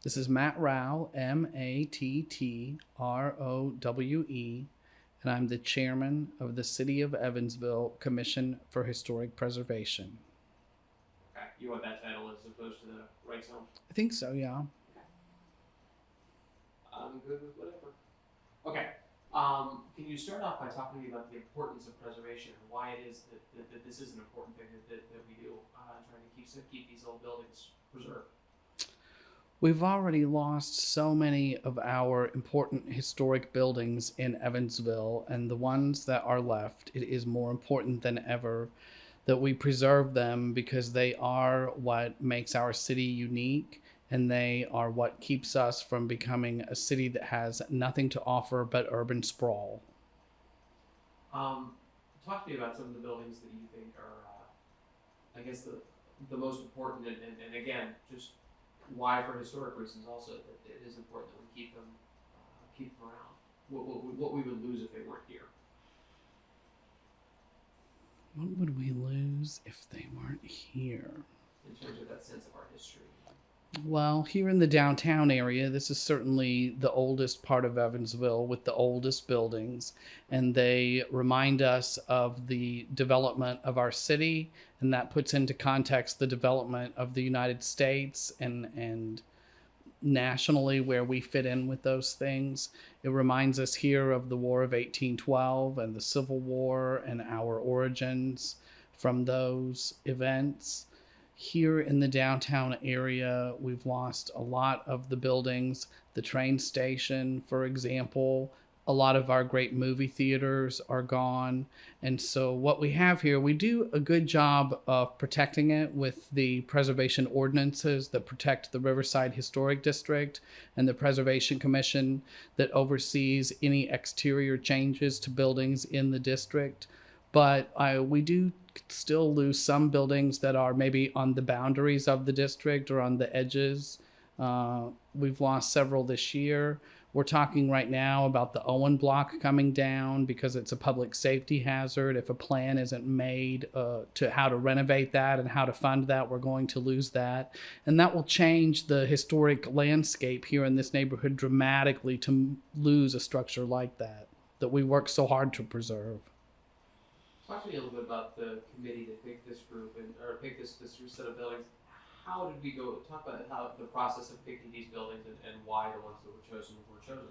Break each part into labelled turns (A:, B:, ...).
A: This is Matt Rowe, Mattrowe, and I'm the chairman of the City of Evansville Commission for Historic Preservation.
B: Okay, you want that title as opposed to the Reitz home?
A: I think so, yeah.
B: I'm good with whatever. Okay, can you start off by talking to me about the importance of preservation and why it is that this is an important thing that we do, trying to keep these old buildings preserved?
A: We've already lost so many of our important historic buildings in Evansville, and the ones that are left, it is more important than ever that we preserve them because they are what makes our city unique, and they are what keeps us from becoming a city that has nothing to offer but urban sprawl.
B: Talk to me about some of the buildings that you think are, I guess, the most important, and again, just why for historic reasons also that it is important that we keep them around. What we would lose if they weren't here.
A: What would we lose if they weren't here?
B: In terms of that sense of our history.
A: Well, here in the downtown area, this is certainly the oldest part of Evansville with the oldest buildings, and they remind us of the development of our city, and that puts into context the development of the United States and nationally where we fit in with those things. It reminds us here of the War of 1812 and the Civil War and our origins from those events. Here in the downtown area, we've lost a lot of the buildings, the train station, for example. A lot of our great movie theaters are gone. And so what we have here, we do a good job of protecting it with the preservation ordinances that protect the Riverside Historic District and the Preservation Commission that oversees any exterior changes to buildings in the district. But we do still lose some buildings that are maybe on the boundaries of the district or on the edges. We've lost several this year. We're talking right now about the Owen block coming down because it's a public safety hazard. If a plan isn't made to how to renovate that and how to fund that, we're going to lose that. And that will change the historic landscape here in this neighborhood dramatically to lose a structure like that we work so hard to preserve.
B: Talk to me a little bit about the committee that picked this group or picked this set of buildings. How did we go? Talk about how the process of picking these buildings and why the ones that were chosen were chosen.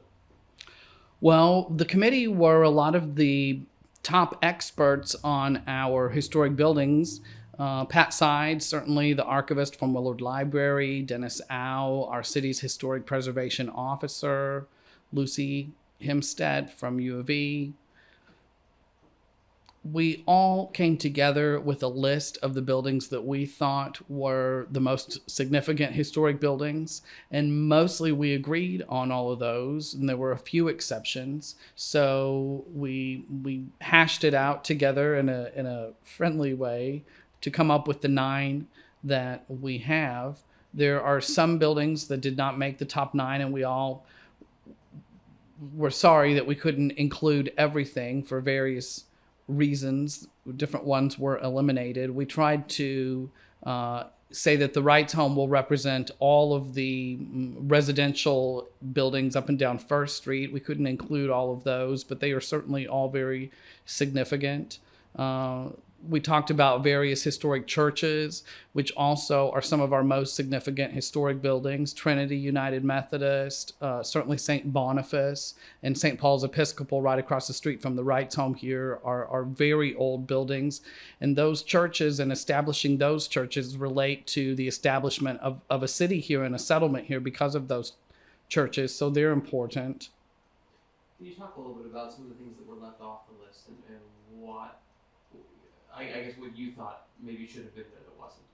A: Well, the committee were a lot of the top experts on our historic buildings. Pat Side, certainly the archivist from Willard Library, Dennis Au, our city's historic preservation officer, Lucy Hempstead from U of E. We all came together with a list of the buildings that we thought were the most significant historic buildings, and mostly we agreed on all of those, and there were a few exceptions. So we hashed it out together in a friendly way to come up with the 9 that we have. There are some buildings that did not make the top 9, and we all were sorry that we couldn't include everything for various reasons. Different ones were eliminated. We tried to say that the Reitz home will represent all of the residential buildings up and down First Street. We couldn't include all of those, but they are certainly all very significant. We talked about various historic churches, which also are some of our most significant historic buildings. Trinity United Methodist, certainly St. Boniface, and St. Paul's Episcopal right across the street from the Reitz home here are very old buildings. And those churches and establishing those churches relate to the establishment of a city here and a settlement here because of those churches. So they're important.
B: Can you talk a little bit about some of the things that were left off the list and what, I guess, what you thought maybe should have been there that wasn't?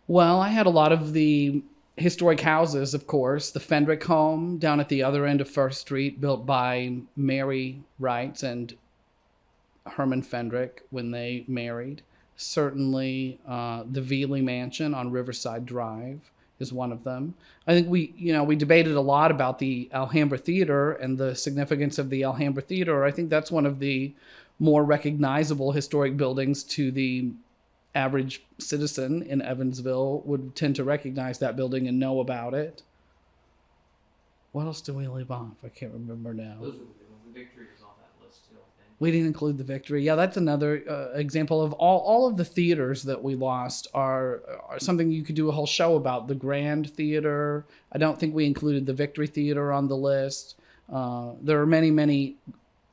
A: Well, I had a lot of the historic houses, of course. The Fendrick home down at the other end of First Street, built by Mary Reitz and Herman Fendrick when they married. Certainly the Veely Mansion on Riverside Drive is one of them. I think we debated a lot about the Alhambra Theater and the significance of the Alhambra Theater. I think that's one of the more recognizable historic buildings to the average citizen in Evansville would tend to recognize that building and know about it. What else did we leave off? I can't remember now.
B: Those are the Victory is on that list too, I think.
A: We didn't include the Victory. Yeah, that's another example of all of the theaters that we lost are something you could do a whole show about. The Grand Theater. I don't think we included the Victory Theater on the list. There are many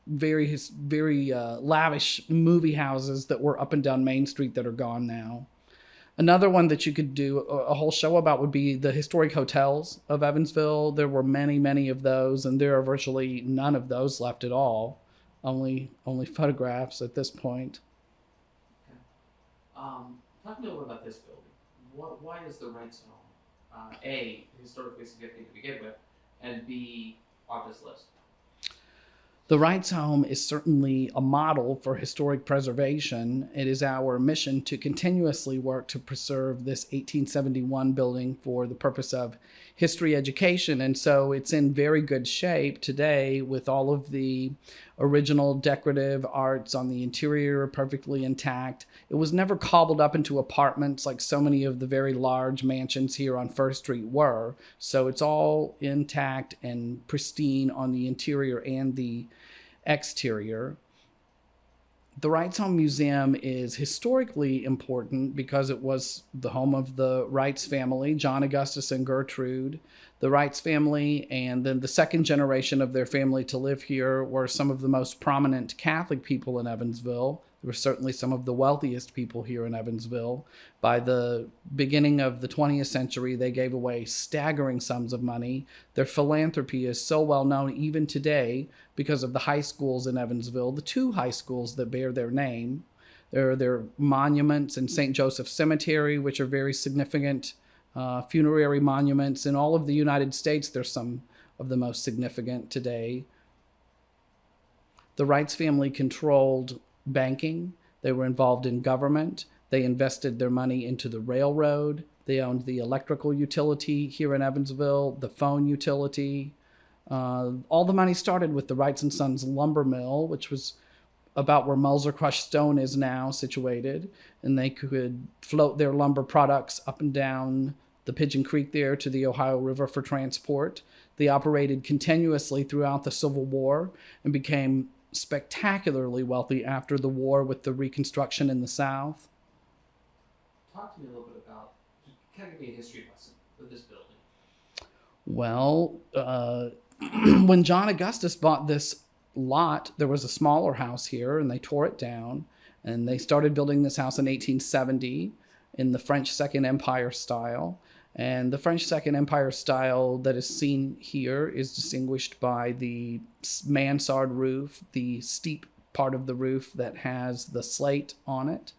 A: very lavish movie houses that were up and down Main Street that are gone now. Another one that you could do a whole show about would be the historic hotels of Evansville. There were many of those, and there are virtually none of those left at all. Only photographs at this point.
B: Okay. Talk to me a little bit about this building. Why is the Reitz home A, historically significant to begin with, and B, on this list?
A: The Reitz home is certainly a model for historic preservation. It is our mission to continuously work to preserve this 1871 building for the purpose of history education. And so it's in very good shape today with all of the original decorative arts on the interior perfectly intact. It was never cobbled up into apartments like so many of the very large mansions here on First Street were. So it's all intact and pristine on the interior and the exterior. The Reitz Home Museum is historically important because it was the home of the Reitz family, John Augustus and Gertrude. The Reitz family and then the second generation of their family to live here were some of the most prominent Catholic people in Evansville. They were certainly some of the wealthiest people here in Evansville. By the beginning of the 20th century, they gave away staggering sums of money. Their philanthropy is so well known even today because of the high schools in Evansville, the two high schools that bear their name. There are their monuments in St. Joseph Cemetery, which are very significant funerary monuments. In all of the United States, they're some of the most significant today. The Reitz family controlled banking. They were involved in government. They invested their money into the railroad. They owned the electrical utility here in Evansville, the phone utility. All the money started with the Reitz and Sons lumber mill, which was about where Mulzer Crushed Stone is now situated. And they could float their lumber products up and down the Pigeon Creek there to the Ohio River for transport. They operated continuously throughout the Civil War and became spectacularly wealthy after the war with the Reconstruction in the South.
B: Talk to me a little bit about, kind of give me a history lesson of this building.
A: Well, when John Augustus bought this lot, there was a smaller house here, and they tore it down, and they started building this house in 1870 in the French Second Empire style. And the French Second Empire style that is seen here is distinguished by the mansard roof, the steep part of the roof that has the slate on it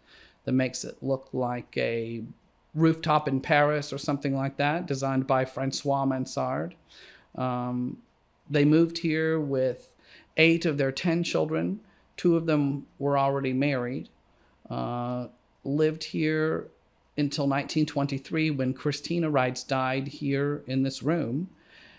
A: that makes it look like a rooftop in Paris or something like that, designed by Francois Mansard. They moved here with 8 of their 10 children. 2 of them were already married. Lived here until 1923 when Christina Reitz died here in this room.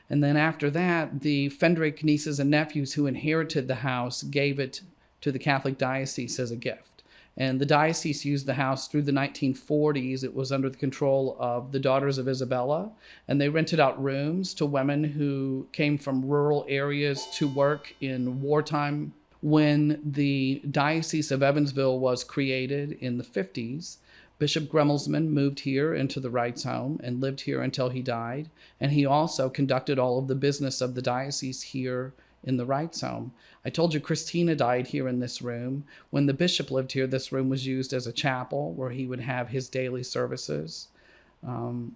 A: And then after that, the Fendrick nieces and nephews who inherited the house gave it to the Catholic diocese as a gift. And the diocese used the house through the 1940s. It was under the control of the Daughters of Isabella, and they rented out rooms to women who came from rural areas to work in wartime. When the Diocese of Evansville was created in the 50s, Bishop Gremmelsman moved here into the Reitz home and lived here until he died. And he also conducted all of the business of the diocese here in the Reitz home. I told you Christina died here in this room. When the bishop lived here, this room was used as a chapel where he would have his daily services. In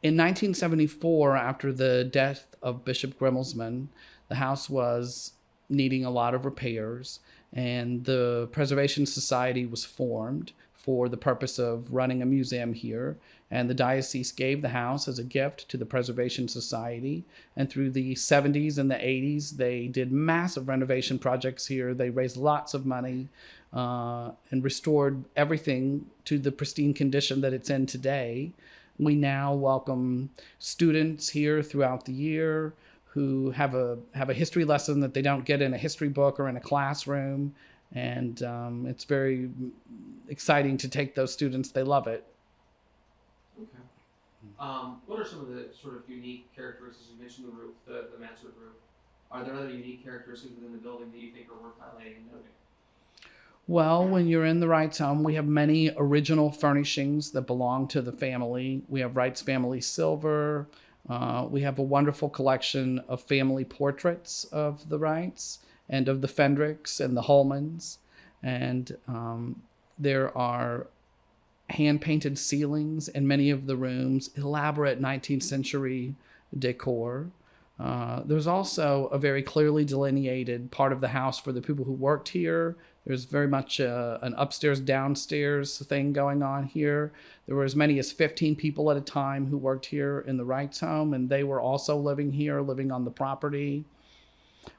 A: 1974, after the death of Bishop Gremmelsman, the house was needing a lot of repairs, and the Preservation Society was formed for the purpose of running a museum here. And the diocese gave the house as a gift to the Preservation Society. And through the 70s and the 80s, they did massive renovation projects here. They raised lots of money and restored everything to the pristine condition that it's in today. We now welcome students here throughout the year who have a history lesson that they don't get in a history book or in a classroom. And it's very exciting to take those students. They love it.
B: Okay. What are some of the sort of unique characteristics? You mentioned the roof, the mansard roof. Are there other unique characteristics within the building that you think are worth highlighting and noting?
A: Well, when you're in the Reitz home, we have many original furnishings that belong to the family. We have Reitz family silver. We have a wonderful collection of family portraits of the Reitz and of the Fendricks and the Holmans. And there are hand-painted ceilings in many of the rooms, elaborate 19th century decor. There's also a very clearly delineated part of the house for the people who worked here. There's very much an upstairs, downstairs thing going on here. There were as many as 15 people at a time who worked here in the Reitz home, and they were also living here, living on the property.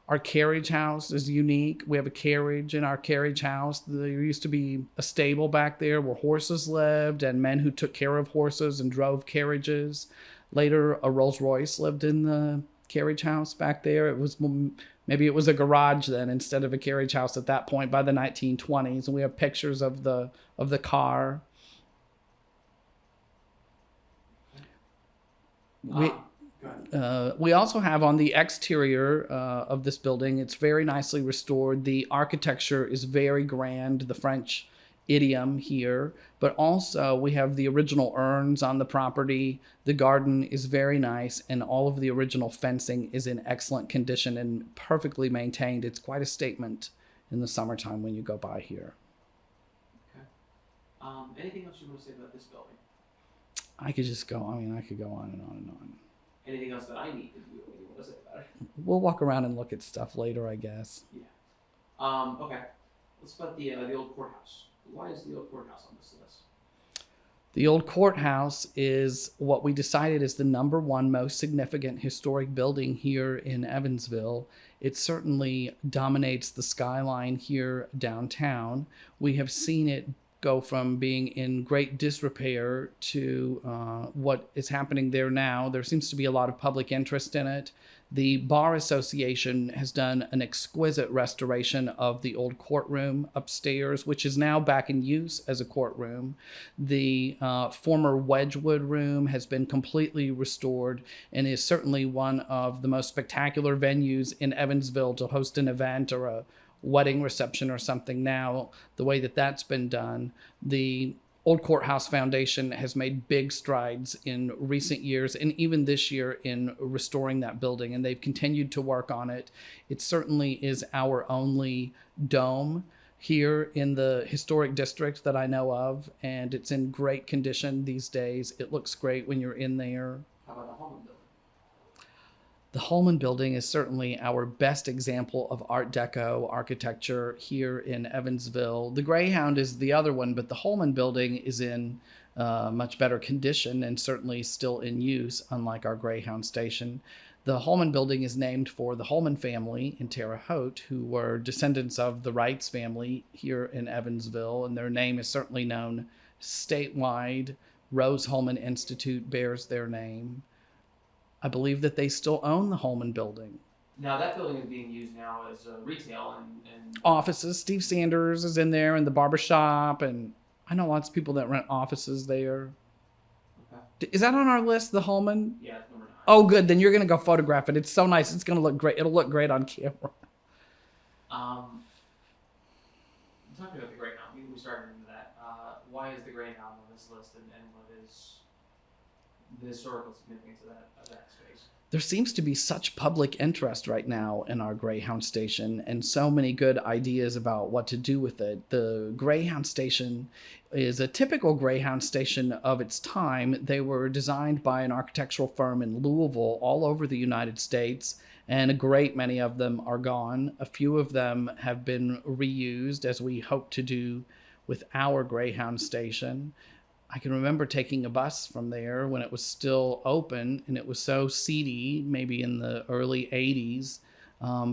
A: Our carriage house is unique. We have a carriage in our carriage house. There used to be a stable back there where horses lived and men who took care of horses and drove carriages. Later, a Rolls Royce lived in the carriage house back there. Maybe it was a garage then instead of a carriage house at that point by the 1920s. And we have pictures of the car. We also have on the exterior of this building, it's very nicely restored. The architecture is very grand, the French idiom here, but also we have the original urns on the property. The garden is very nice, and all of the original fencing is in excellent condition and perfectly maintained. It's quite a statement in the summertime when you go by here.
B: Okay. Anything else you want to say about this building?
A: I could just go, I could go on and on and on.
B: Anything else that I need to do? What do you want to say about it?
A: We'll walk around and look at stuff later, I guess.
B: Yeah. Okay. Let's talk about the old courthouse. Why is the old courthouse on this list?
A: The old courthouse is what we decided is the number one most significant historic building here in Evansville. It certainly dominates the skyline here downtown. We have seen it go from being in great disrepair to what is happening there now. There seems to be a lot of public interest in it. The Bar Association has done an exquisite restoration of the old courtroom upstairs, which is now back in use as a courtroom. The former Wedgwood room has been completely restored and is certainly one of the most spectacular venues in Evansville to host an event or a wedding reception or something now, the way that that's been done. The Old Courthouse Foundation has made big strides in recent years and even this year in restoring that building, and they've continued to work on it. It certainly is our only dome here in the historic district that I know of, and it's in great condition these days. It looks great when you're in there.
B: How about the Holman building?
A: The Holman building is certainly our best example of Art Deco architecture here in Evansville. The Greyhound is the other one, but the Holman building is in much better condition and certainly still in use, unlike our Greyhound station. The Holman building is named for the Holman family in Terre Haute, who were descendants of the Reitz family here in Evansville, and their name is certainly known statewide. Rose Holman Institute bears their name. I believe that they still own the Holman building.
B: Now that building is being used now as retail and
A: offices. Steve Sanders is in there, and the barber shop, and I know lots of people that rent offices there. Okay. Is that on our list, the Holman?
B: Yeah, it's number 9.
A: Oh, good. Then you're going to go photograph it. It's so nice. It's going to look great. It'll look great on camera.
B: Talking about the Greyhound, we started into that. Why is the Greyhound on this list, and what is the historical significance of that space?
A: There seems to be such public interest right now in our Greyhound station and so many good ideas about what to do with it. The Greyhound station is a typical Greyhound station of its time. They were designed by an architectural firm in Louisville all over the United States, and a great many of them are gone. A few of them have been reused, as we hope to do with our Greyhound station. I can remember taking a bus from there when it was still open, and it was so seedy, maybe in the early 80s.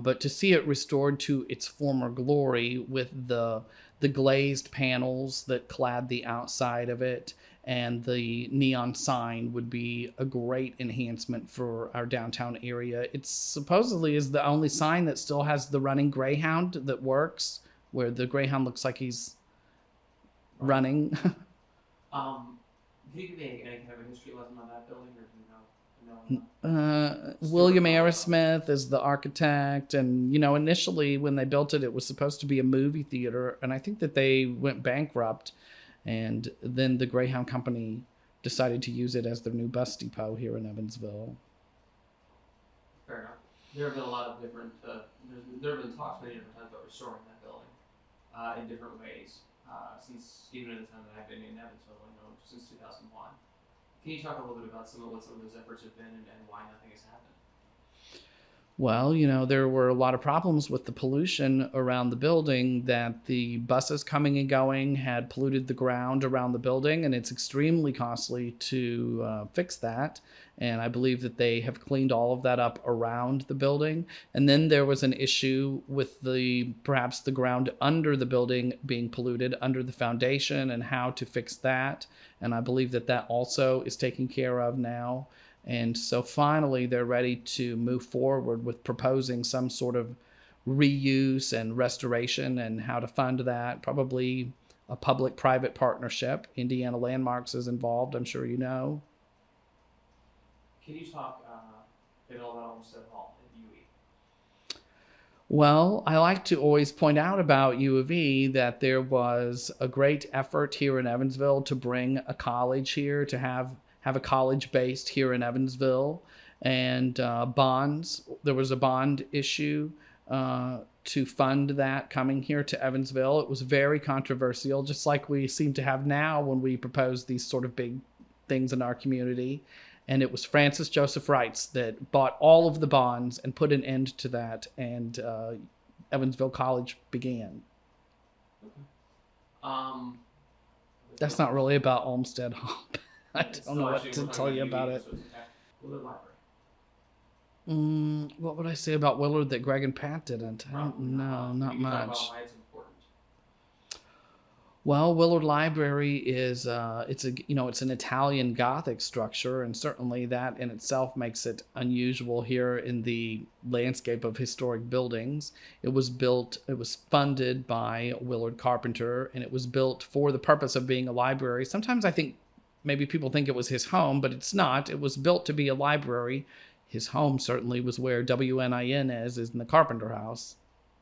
A: But to see it restored to its former glory with the glazed panels that clad the outside of it and the neon sign would be a great enhancement for our downtown area. It supposedly is the only sign that still has the running Greyhound that works where the Greyhound looks like he's
B: Right.
A: running.
B: Can you give me any kind of a history lesson on that building, or do you know?
A: William
B: Stuart Hall.
A: Arrowsmith is the architect, and initially when they built it, it was supposed to be a movie theater, and I think that they went bankrupt, and then the Greyhound Company decided to use it as their new bus depot here in Evansville.
B: Fair enough. There have been a lot of different. There have been talks many different times about restoring that building in different ways since even at the time that I've been in Evansville, since 2001. Can you talk a little bit about what some of those efforts have been and why nothing has happened?
A: Well, there were a lot of problems with the pollution around the building, that the buses coming and going had polluted the ground around the building, and it's extremely costly to fix that. And I believe that they have cleaned all of that up around the building. And then there was an issue with perhaps the ground under the building being polluted under the foundation, and how to fix that. And I believe that that also is taken care of now. And so finally, they're ready to move forward with proposing some sort of reuse and restoration, and how to fund that. Probably a public-private partnership. Indiana Landmarks is involved, I'm sure you know.
B: Can you talk a bit about Olmsted Hall at UE?
A: Well, I like to always point out about U of E that there was a great effort here in Evansville to bring a college here, to have a college based here in Evansville, and bonds. There was a bond issue to fund that coming here to Evansville. It was very controversial, just like we seem to have now when we propose these sort of big things in our community. And it was Francis Joseph Reitz that bought all of the bonds and put an end to that, and Evansville College began.
B: Okay.
A: That's not really about Olmsted Hall. I don't know what
B: actually,
A: to
B: we're talking
A: tell you about
B: UE,
A: it.
B: so it's Willard Library.
A: What would I say about Willard that Greg and Pat didn't? I don't know, not
B: You can talk
A: much.
B: about why it's important.
A: Well, Willard Library is it's an Italian Gothic structure, and certainly that in itself makes it unusual here in the landscape of historic buildings. It was funded by Willard Carpenter, and it was built for the purpose of being a library. Sometimes I think maybe people think it was his home, but it's not. It was built to be a library. His home certainly was where WNIN is in the Carpenter House.